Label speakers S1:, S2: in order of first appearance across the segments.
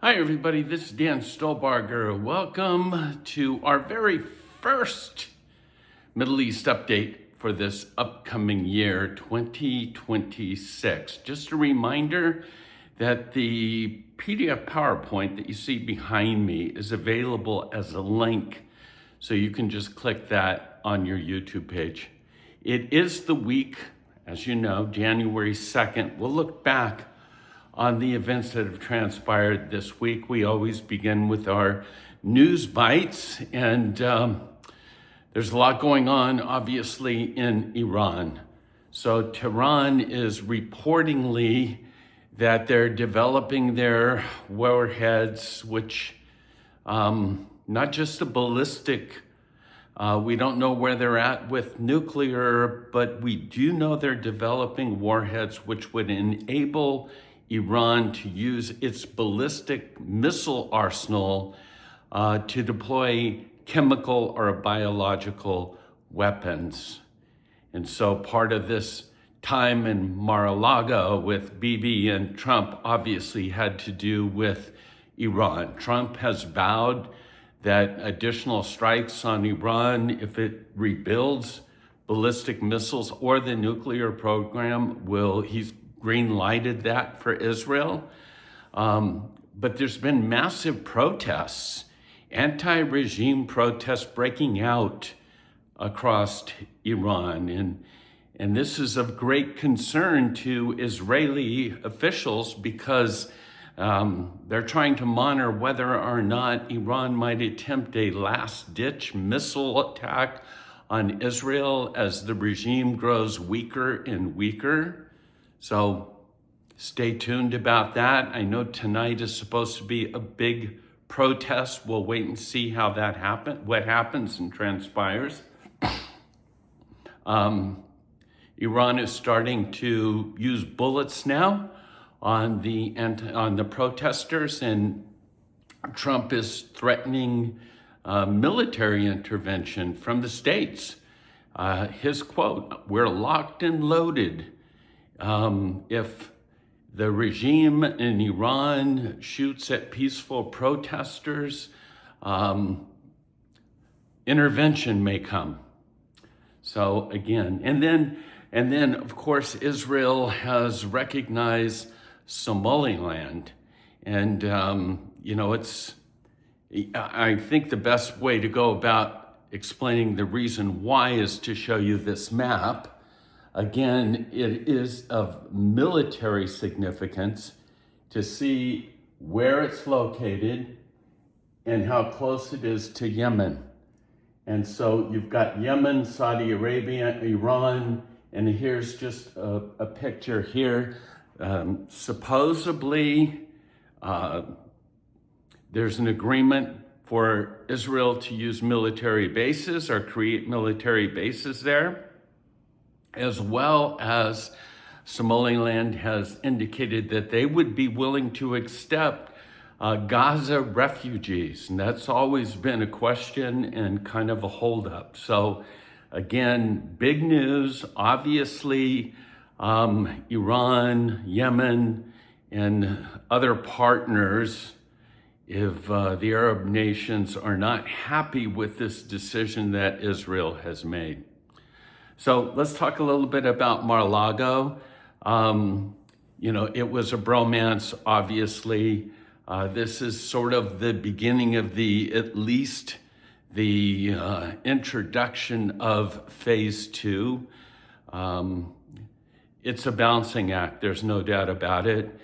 S1: Hi everybody, this is Dan Stolbarger. Welcome to our very first Middle East update for this upcoming year, 2026. Just a reminder that the PDF PowerPoint that you see behind me is available as a link, so you can just click that on your YouTube page. It is the week, as you know, January 2nd. We'll look back on the events that have transpired this week. We always begin with our news bites, and there's a lot going on, obviously, in Iran. So Tehran is reportingly that they're developing their warheads, which not just a ballistic, we don't know where they're at with nuclear, but we do know they're developing warheads which would enable Iran to use its ballistic missile arsenal to deploy chemical or biological weapons. And so part of this time in Mar-a-lago with Bibi and Trump obviously had to do with Iran. Trump has vowed that additional strikes on Iran, if it rebuilds ballistic missiles or the nuclear program, he's green-lighted that for Israel. But there's been massive protests, anti-regime protests breaking out across Iran. And this is of great concern to Israeli officials because they're trying to monitor whether or not Iran might attempt a last-ditch missile attack on Israel as the regime grows weaker and weaker. So stay tuned about that. I know tonight is supposed to be a big protest. We'll wait and see how that what happens and transpires. Iran is starting to use bullets now on the protesters, and Trump is threatening military intervention from the states. His quote, "We're locked and loaded. If the regime in Iran shoots at peaceful protesters, intervention may come." So again, and then of course Israel has recognized Somaliland, and I think the best way to go about explaining the reason why is to show you this map. Again, it is of military significance to see where it's located and how close it is to Yemen. And so you've got Yemen, Saudi Arabia, Iran, and here's just a picture here. Supposedly, there's an agreement for Israel to use military bases or create military bases there, as well as Somaliland has indicated that they would be willing to accept Gaza refugees. And that's always been a question and kind of a holdup. So again, big news. Obviously, Iran, Yemen, and other partners, if the Arab nations are not happy with this decision that Israel has made. So let's talk a little bit about Mar-a-lago. It was a bromance, obviously. This is sort of the beginning of at least the introduction of phase 2. It's a balancing act, there's no doubt about it.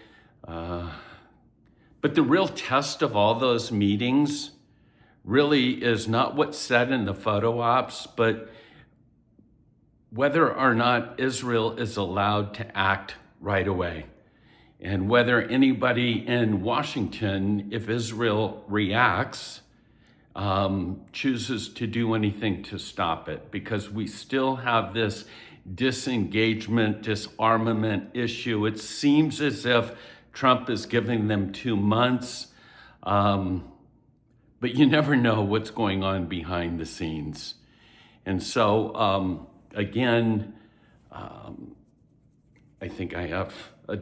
S1: But the real test of all those meetings really is not what's said in the photo ops, but whether or not Israel is allowed to act right away, and whether anybody in Washington, if Israel reacts, chooses to do anything to stop it, because we still have this disengagement, disarmament issue. It seems as if Trump is giving them 2 months, but you never know what's going on behind the scenes. And so, again, I think I have a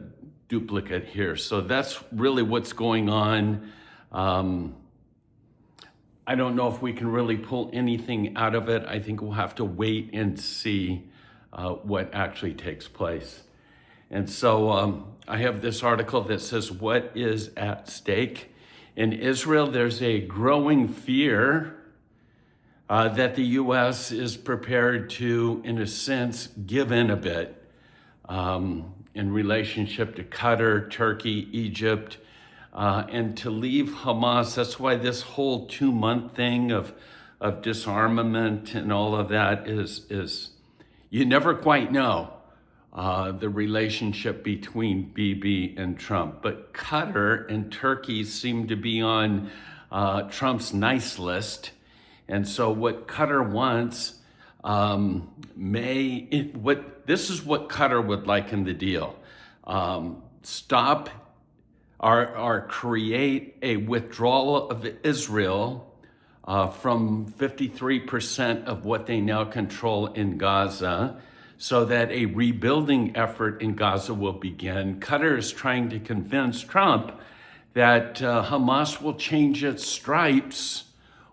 S1: duplicate here. So that's really what's going on. I don't know if we can really pull anything out of it. I think we'll have to wait and see what actually takes place. And so I have this article that says, what is at stake? In Israel, there's a growing fear that the U.S. is prepared to, in a sense, give in a bit in relationship to Qatar, Turkey, Egypt, and to leave Hamas. That's why this whole 2-month thing of disarmament and all of that is you never quite know the relationship between Bibi and Trump. But Qatar and Turkey seem to be on Trump's nice list. And so what Qatar wants this is what Qatar would like in the deal. Stop or create a withdrawal of Israel from 53% of what they now control in Gaza, so that a rebuilding effort in Gaza will begin. Qatar is trying to convince Trump that Hamas will change its stripes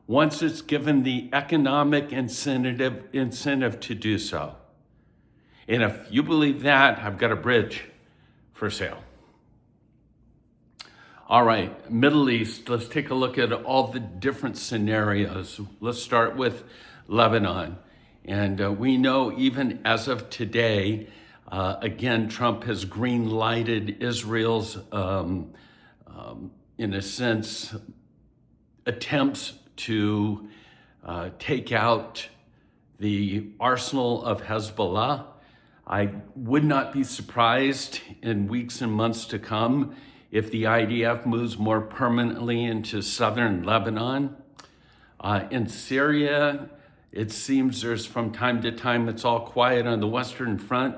S1: once it's given the economic incentive to do so. And if you believe that, I've got a bridge for sale. All right, Middle East, let's take a look at all the different scenarios. Let's start with Lebanon. And we know even as of today, again, Trump has green-lighted Israel's, in a sense, attempts to take out the arsenal of Hezbollah. I would not be surprised in weeks and months to come if the IDF moves more permanently into southern Lebanon. In Syria, it seems there's from time to time, it's all quiet on the Western Front,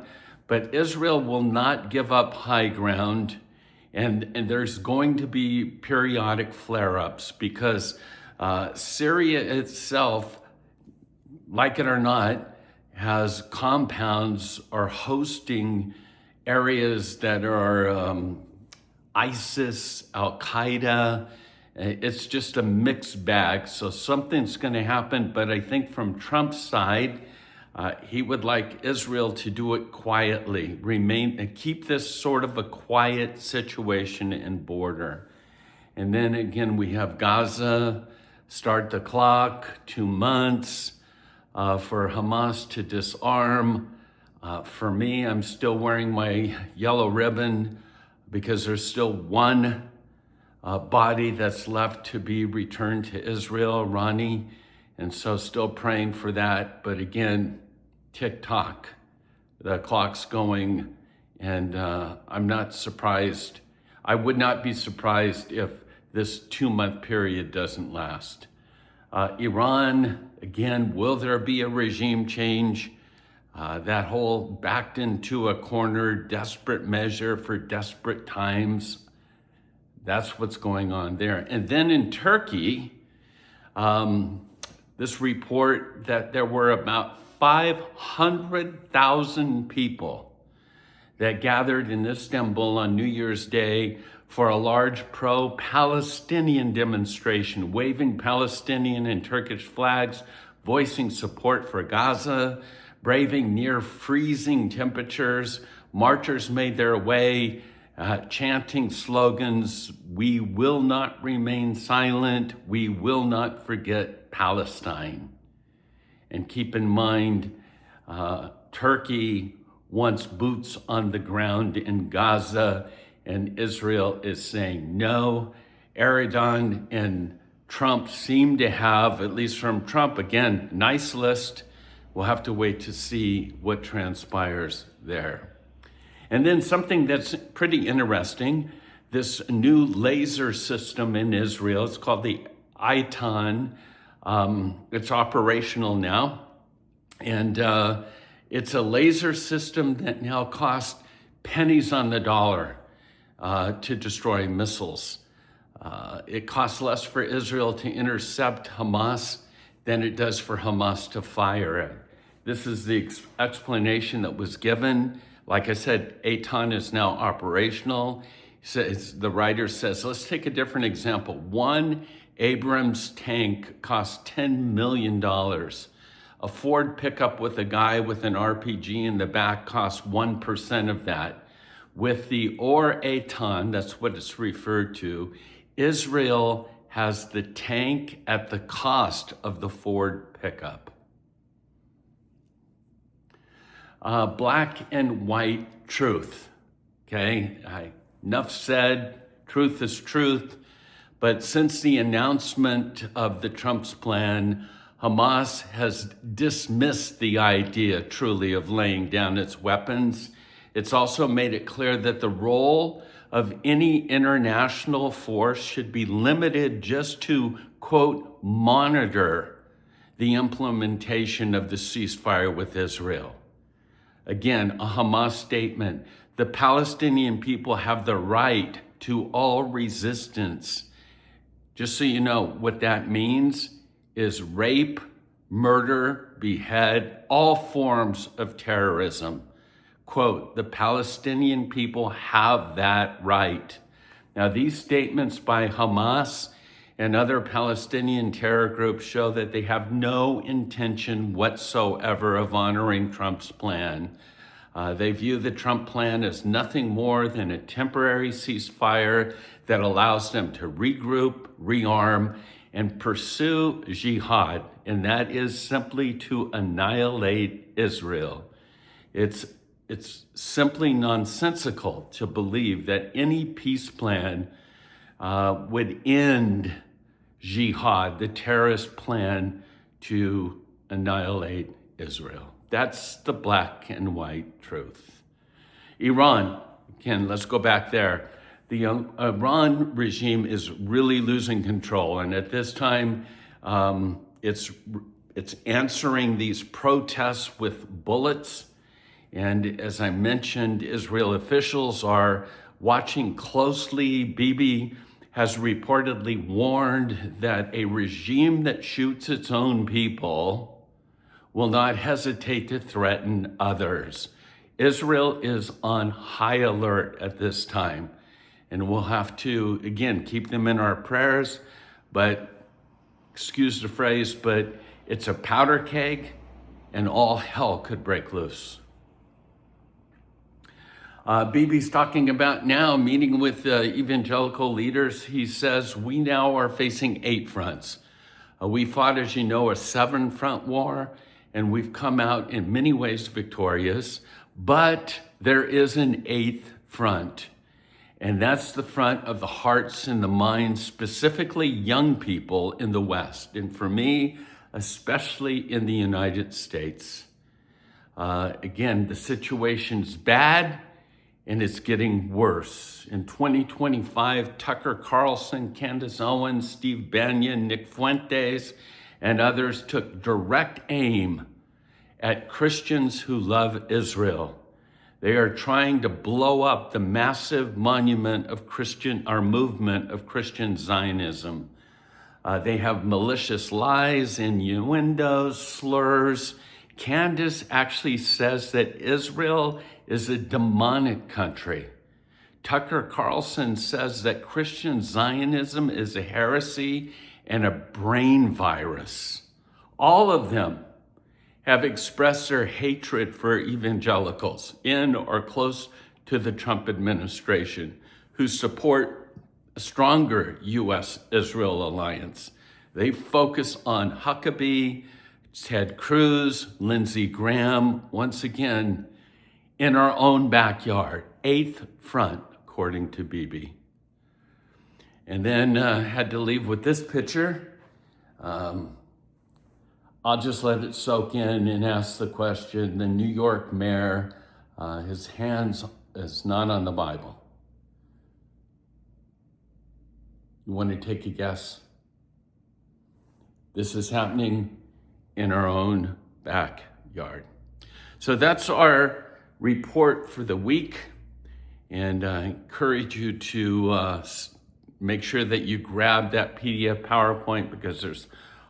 S1: but Israel will not give up high ground. And there's going to be periodic flare-ups because Syria itself, like it or not, has compounds or hosting areas that are ISIS, Al-Qaeda. It's just a mixed bag. So something's going to happen. But I think from Trump's side, he would like Israel to do it quietly, keep this sort of a quiet situation and border. And then again, we have Gaza, start the clock, 2 months for Hamas to disarm. For me, I'm still wearing my yellow ribbon because there's still one body that's left to be returned to Israel, Ronnie. And so still praying for that. But again, tick-tock, the clock's going, and I'm not surprised. I would not be surprised if this 2-month period doesn't last. Iran, again, will there be a regime change? That whole backed into a corner, desperate measure for desperate times. That's what's going on there. And then in Turkey, this report that there were about 500,000 people that gathered in Istanbul on New Year's Day for a large pro-Palestinian demonstration, waving Palestinian and Turkish flags, voicing support for Gaza, braving near freezing temperatures. Marchers made their way, chanting slogans, "We will not remain silent, we will not forget Palestine." And keep in mind, Turkey wants boots on the ground in Gaza, and Israel is saying no. Erdogan and Trump seem to have, at least from Trump, again, nice list. We'll have to wait to see what transpires there. And then something that's pretty interesting, this new laser system in Israel, it's called the Eitan. It's operational now. And it's a laser system that now costs pennies on the dollar to destroy missiles. It costs less for Israel to intercept Hamas than it does for Hamas to fire it. This is the explanation that was given. Like I said, Eitan is now operational. The writer says, let's take a different example. One Abrams tank costs $10 million. A Ford pickup with a guy with an RPG in the back costs 1% of that. With the Or Eitan, that's what it's referred to, Israel has the tank at the cost of the Ford pickup. Black and white truth, okay? Enough said, truth is truth. But since the announcement of the Trump's plan, Hamas has dismissed the idea truly of laying down its weapons. It's also made it clear that the role of any international force should be limited just to, quote, monitor the implementation of the ceasefire with Israel. Again, a Hamas statement: the Palestinian people have the right to all resistance. Just so you know, what that means is rape, murder, behead, all forms of terrorism. Quote, the Palestinian people have that right. Now, these statements by Hamas and other Palestinian terror groups show that they have no intention whatsoever of honoring Trump's plan. They view the Trump plan as nothing more than a temporary ceasefire that allows them to regroup, rearm, and pursue jihad, and that is simply to annihilate Israel. It's simply nonsensical to believe that any peace plan would end jihad, the terrorist plan to annihilate Israel. That's the black and white truth. Iran, again, let's go back there. The Iran regime is really losing control, and at this time, it's answering these protests with bullets. And as I mentioned, Israel officials are watching closely. Bibi has reportedly warned that a regime that shoots its own people will not hesitate to threaten others. Israel is on high alert at this time, and we'll have to, again, keep them in our prayers. But, excuse the phrase, but it's a powder keg, and all hell could break loose. Bibi's talking about now meeting with evangelical leaders. He says, we now are facing 8 fronts. We fought, as you know, a 7-front war, and we've come out in many ways victorious, but there is an 8th front, and that's the front of the hearts and the minds, specifically young people in the West, and for me, especially in the United States. Again, the situation's bad, and it's getting worse. In 2025, Tucker Carlson, Candace Owens, Steve Bannon, Nick Fuentes, and others took direct aim at Christians who love Israel. They are trying to blow up the massive monument of our movement of Christian Zionism. They have malicious lies, innuendos, slurs. Candace actually says that Israel is a demonic country. Tucker Carlson says that Christian Zionism is a heresy and a brain virus. All of them have expressed their hatred for evangelicals in or close to the Trump administration who support a stronger U.S.-Israel alliance. They focus on Huckabee, Ted Cruz, Lindsey Graham, once again, in our own backyard, 8th front, according to Bibi. And then had to leave with this picture. I'll just let it soak in and ask the question. The New York mayor, his hands is not on the Bible. You want to take a guess? This is happening in our own backyard. So that's our report for the week. And I encourage you to make sure that you grab that PDF PowerPoint because there's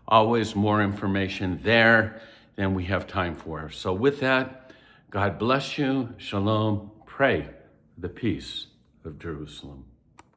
S1: always more information there than we have time for. So with that, God bless you. Shalom. Pray for the peace of Jerusalem.